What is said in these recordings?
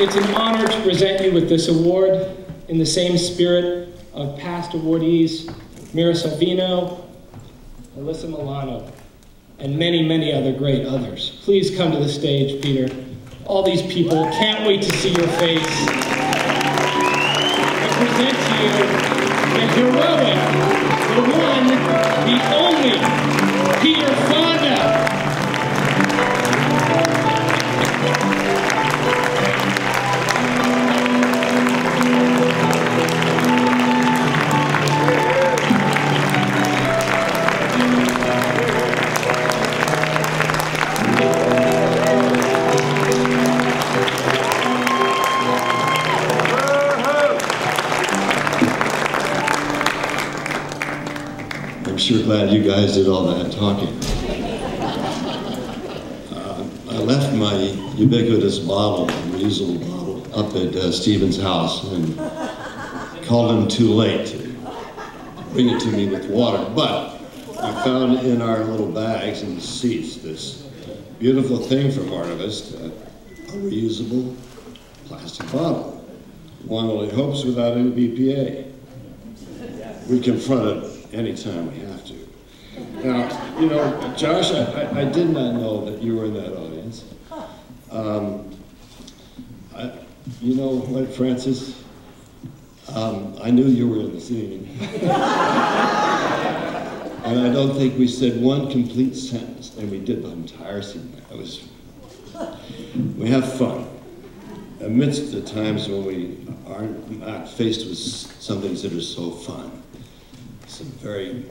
it's an honor to present you with this award in the same spirit of past awardees, Mira Salvino, Alyssa Milano, and many, many other great others. Please come to the stage, Peter. All these people, can't wait to see your face. I present to you the heroic, the one, the only, Peter Fonda. I'm sure glad you guys did all that talking. I left my ubiquitous bottle, reusable bottle, up at Stephen's house and called him too late to bring it to me with water. But I found in our little bags and seats this beautiful thing from Artivist, a reusable plastic bottle. One only hopes without any BPA. We confront it anytime we have to. Now, you know, Josh, I did not know that you were in that audience. You know what, Francis? I knew you were in the scene. And I don't think we said one complete sentence, and we did the entire scene. We have fun. Amidst the times when we are not faced with some things that are so fun. Some very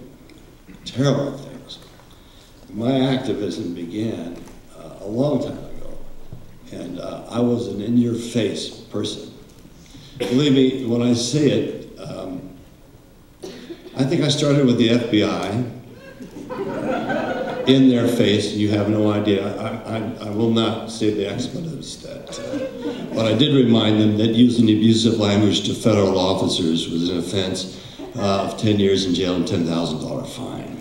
terrible things. My activism began a long time ago, and I was an in-your-face person. Believe me, when I say it, I think I started with the FBI, in their face, you have no idea. I will not say the expletives that, but I did remind them that using abusive language to federal officers was an offense of 10 years in jail and $10,000 fine.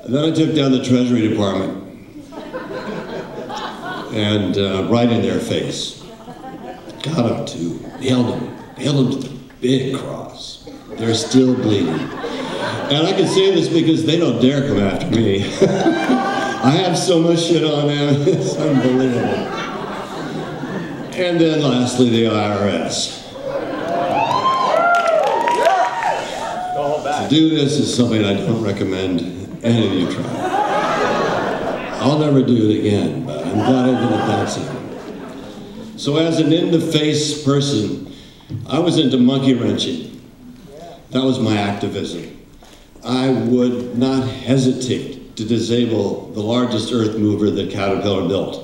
And then I took down the Treasury Department and right in their face, got them to, nailed them to the big cross. They're still bleeding. And I can say this because they don't dare come after me. I have so much shit on them, it's unbelievable. And then lastly, the IRS. To do this is something I don't recommend any of you try. I'll never do it again, but I'm glad I did it that time. So as an in-the-face person, I was into monkey wrenching. That was my activism. I would not hesitate to disable the largest earth mover that Caterpillar built,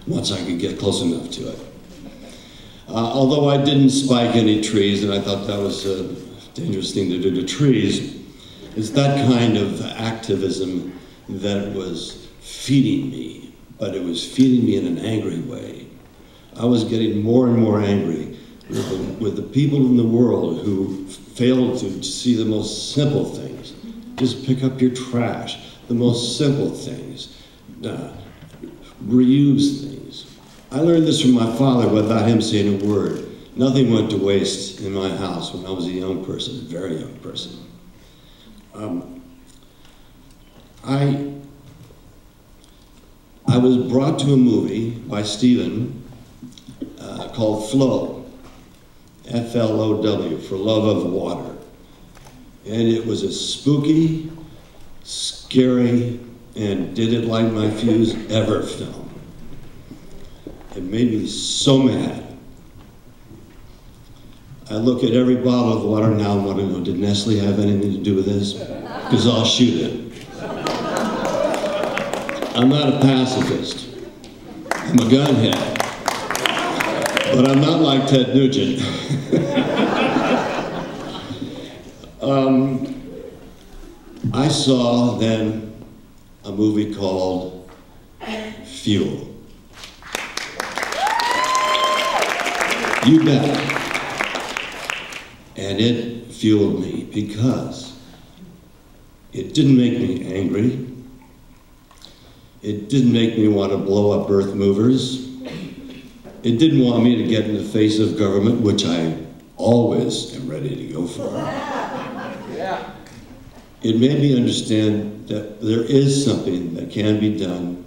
once I could get close enough to it. Although I didn't spike any trees, and I thought that was a dangerous thing to do to trees, it's that kind of activism that was feeding me, but it was feeding me in an angry way. I was getting more and more angry with the people in the world who failed to see the most simple things. Just pick up your trash, the most simple things, reuse things. I learned this from my father without him saying a word. Nothing went to waste in my house when I was a young person, a very young person. I was brought to a movie by Stephen called Flow, F-L-O-W, for love of water. And it was a spooky, scary, and did it light my fuse ever film. It made me so mad. I look at every bottle of water now and want to know, did Nestle have anything to do with this? Because I'll shoot it. I'm not a pacifist. I'm a gunhead. But I'm not like Ted Nugent. I saw then a movie called Fuel. You bet. And it fueled me because it didn't make me angry. It didn't make me want to blow up earth movers. It didn't want me to get in the face of government, which I always am ready to go for. Yeah. It made me understand that there is something that can be done.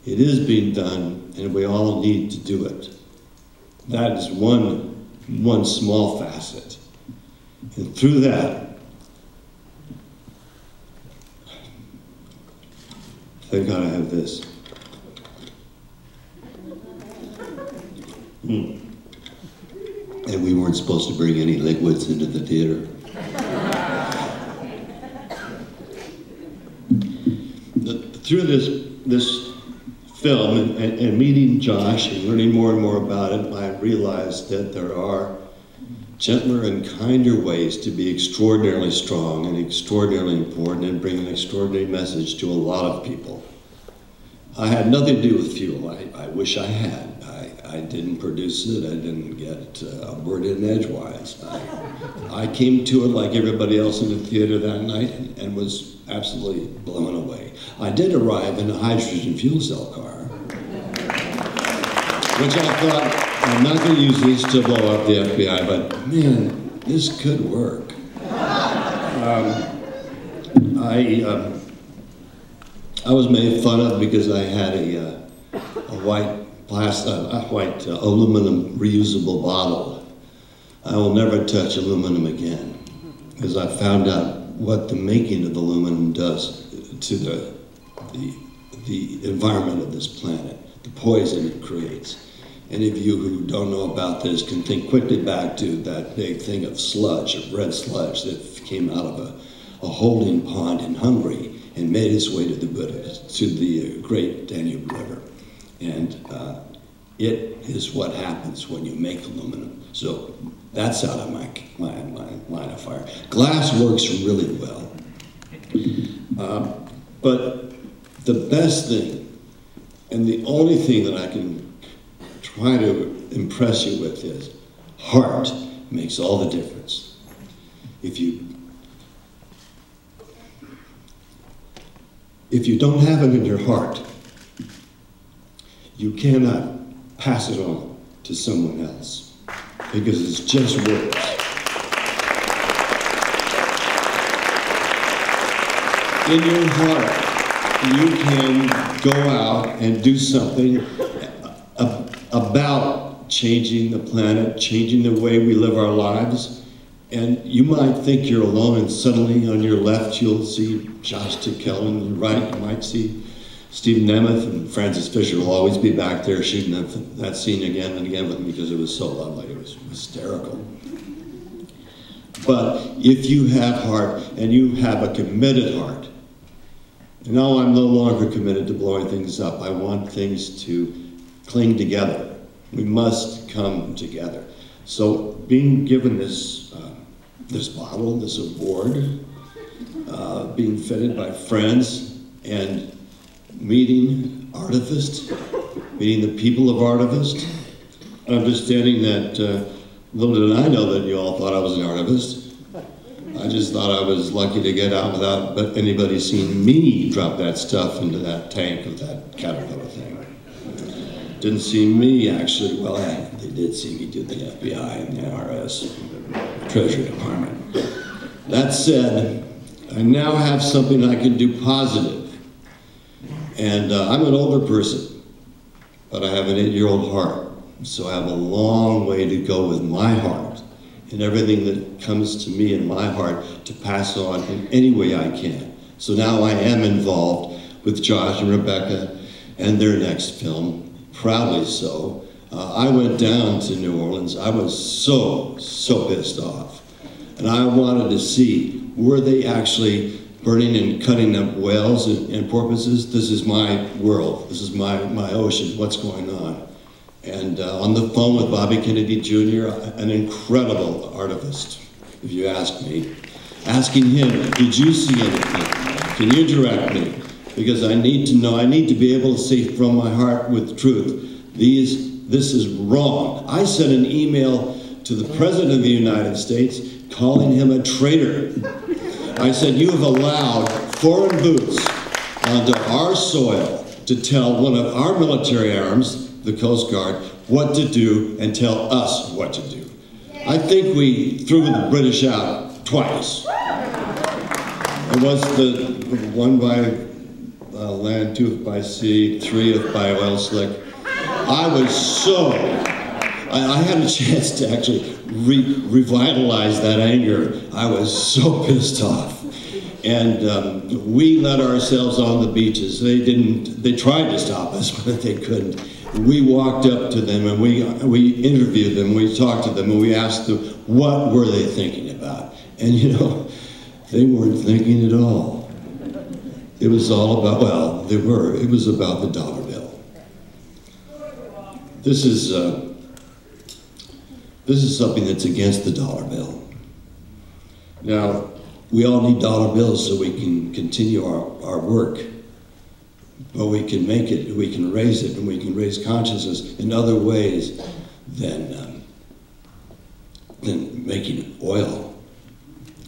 It is being done, and we all need to do it. That is one small facet. And through that, thank God I have this. And we weren't supposed to bring any liquids into the theater. Through this film and meeting Josh and learning more and more about it, I realized that there are gentler and kinder ways to be extraordinarily strong and extraordinarily important and bring an extraordinary message to a lot of people. I had nothing to do with fuel. I wish I had. I didn't produce it. I didn't get a word in edgewise. I came to it like everybody else in the theater that night and was absolutely blown away. I did arrive in a hydrogen fuel cell car, which I thought, I'm not going to use these to blow up the FBI, but man, this could work. I was made fun of because I had a white aluminum reusable bottle. I will never touch aluminum again because I found out what the making of aluminum does to the environment of this planet, the poison it creates. Any of you who don't know about this can think quickly back to that big thing of sludge, of red sludge that came out of a holding pond in Hungary and made its way to the great Danube River. And it is what happens when you make aluminum. So that's out of my line of fire. Glass works really well. But the best thing, and the only thing that I can try to impress you with is, heart makes all the difference. If you don't have it in your heart, you cannot pass it on to someone else because it's just words. In your heart, you can go out and do something about changing the planet, changing the way we live our lives. And you might think you're alone, and suddenly on your left you'll see Josh Tickell, and on your right you might see Steve Nemeth, and Francis Fisher will always be back there shooting that scene again and again with me because it was so lovely. It was hysterical. But if you have heart, and you have a committed heart, and now I'm no longer committed to blowing things up. I want things to cling together. We must come together. So being given this bottle, this award, being fitted by friends, and meeting Artivist, meeting the people of Artivist, understanding that little did I know that you all thought I was an Artivist. I just thought I was lucky to get out without anybody seeing me drop that stuff into that tank of that Caterpillar thing. Didn't see me actually, well, they did see me do the FBI and the IRS, the Treasury Department. That said, I now have something I can do positive. And I'm an older person, but I have an 8-year-old heart. So I have a long way to go with my heart and everything that comes to me in my heart to pass on in any way I can. So now I am involved with Josh and Rebecca and their next film, proudly so. I went down to New Orleans. I was so pissed off. And I wanted to see, were they actually burning and cutting up whales and porpoises? This is my world. This is my ocean. What's going on? And on the phone with Bobby Kennedy Jr., an incredible artivist, if you ask me, asking him, did you see anything? Can you direct me? Because I need to know, I need to be able to say from my heart with truth, this is wrong. I sent an email to the President of the United States calling him a traitor. I said, you have allowed foreign boots onto our soil to tell one of our military arms the Coast Guard what to do and tell us what to do. I think we threw the British out twice. It was the one by land, two by sea, three by oil slick. I was so, I had a chance to actually revitalize that anger. I was so pissed off. And we let ourselves on the beaches. They tried to stop us, but they couldn't. We walked up to them and we interviewed them, we talked to them, and we asked them, what were they thinking about? And you know, they weren't thinking at all. It was all about, well, they were, it was about the dollar bill. This is something that's against the dollar bill. Now, we all need dollar bills so we can continue our work. But we can make it, we can raise it, and we can raise consciousness in other ways than making oil.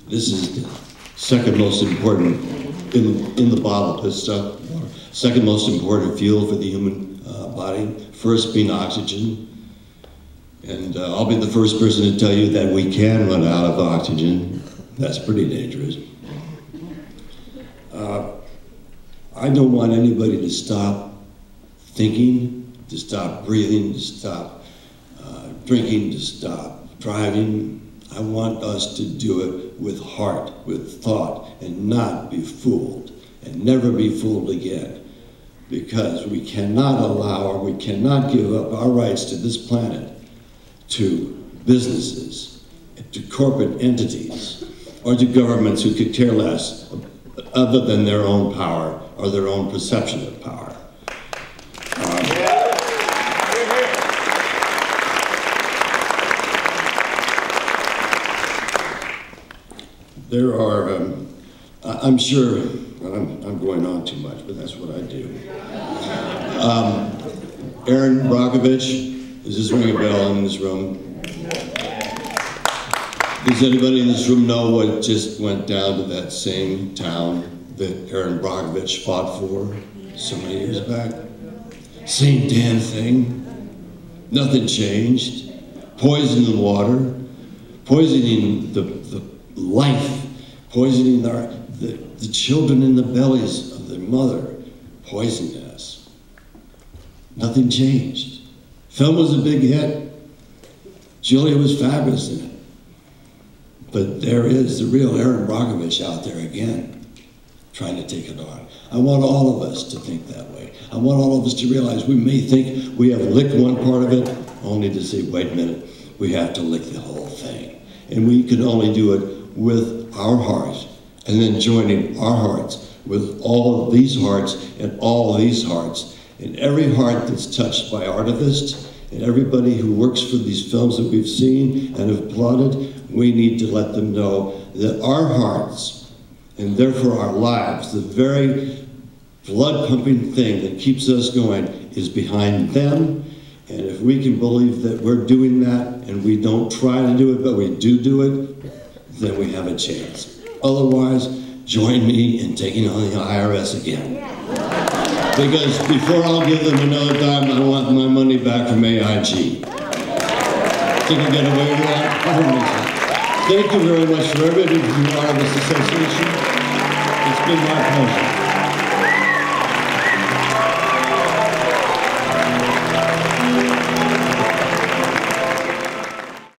This is the second most important, in the bottle, this stuff, second most important fuel for the human body, first being oxygen. And I'll be the first person to tell you that we can run out of oxygen. That's pretty dangerous. I don't want anybody to stop thinking, to stop breathing, to stop drinking, to stop driving. I want us to do it with heart, with thought, and not be fooled, and never be fooled again. Because we cannot allow, or we cannot give up our rights to this planet to businesses, to corporate entities, or to governments who could care less other than their own power or their own perception of power. There are, I'm sure, I'm going on too much, but that's what I do. Aaron Brockovich, does this ring a bell in this room? Does anybody in this room know what just went down to that same town that Aaron Brockovich fought for so many years back? Same damn thing. Nothing changed. Poisoning the water, poisoning the life, poisoning the children in the bellies of their mother, poisoning us. Nothing changed. Film was a big hit. Julia was fabulous in it. But there is the real Aaron Brockovich out there again, trying to take it on. I want all of us to think that way. I want all of us to realize we may think we have licked one part of it, only to say, wait a minute, we have to lick the whole thing. And we can only do it with our hearts, and then joining our hearts with all of these hearts and all of these hearts, and every heart that's touched by Artivist, and everybody who works for these films that we've seen and have applauded. We need to let them know that our hearts, and therefore our lives, the very blood-pumping thing that keeps us going, is behind them. And if we can believe that we're doing that, and we don't try to do it, but we do it, then we have a chance. Otherwise, join me in taking on the IRS again. Because before I'll give them another dime, I want my money back from AIG. Think I'll get away with that? Thank you very much for everybody from the Artivist Association. It's been my pleasure.